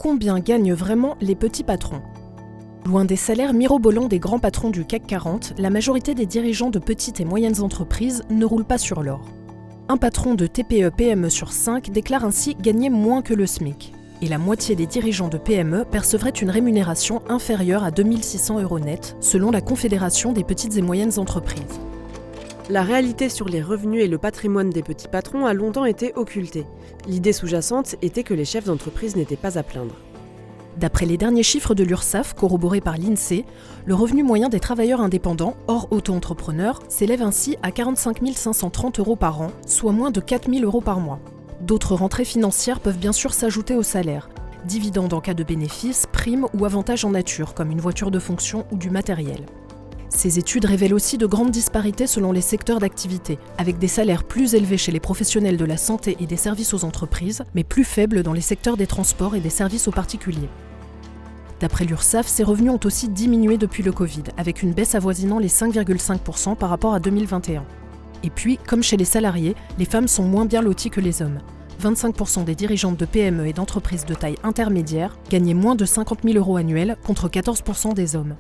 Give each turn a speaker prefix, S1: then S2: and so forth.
S1: combien gagnent vraiment les petits patrons? Loin des salaires mirobolants des grands patrons du CAC 40, la majorité des dirigeants de petites et moyennes entreprises ne roulent pas sur l'or. Un patron de TPE-PME sur 5 déclare ainsi gagner moins que le SMIC. Et la moitié des dirigeants de PME percevraient une rémunération inférieure à 2 600 € net, selon la Confédération des petites et moyennes entreprises.
S2: La réalité sur les revenus et le patrimoine des petits patrons a longtemps été occultée. L'idée sous-jacente était que les chefs d'entreprise n'étaient pas à plaindre.
S1: D'après les derniers chiffres de l'URSSAF, corroborés par l'INSEE, le revenu moyen des travailleurs indépendants, hors auto-entrepreneurs, s'élève ainsi à 45 530 € par an, soit moins de 4 000 € par mois. D'autres rentrées financières peuvent bien sûr s'ajouter au salaire. Dividendes en cas de bénéfices, primes ou avantages en nature, comme une voiture de fonction ou du matériel. Ces études révèlent aussi de grandes disparités selon les secteurs d'activité, avec des salaires plus élevés chez les professionnels de la santé et des services aux entreprises, mais plus faibles dans les secteurs des transports et des services aux particuliers. D'après l'URSSAF, ces revenus ont aussi diminué depuis le Covid, avec une baisse avoisinant les 5,5% par rapport à 2021. Et puis, comme chez les salariés, les femmes sont moins bien loties que les hommes. 25% des dirigeantes de PME et d'entreprises de taille intermédiaire gagnaient moins de 50 000 € annuels contre 14% des hommes.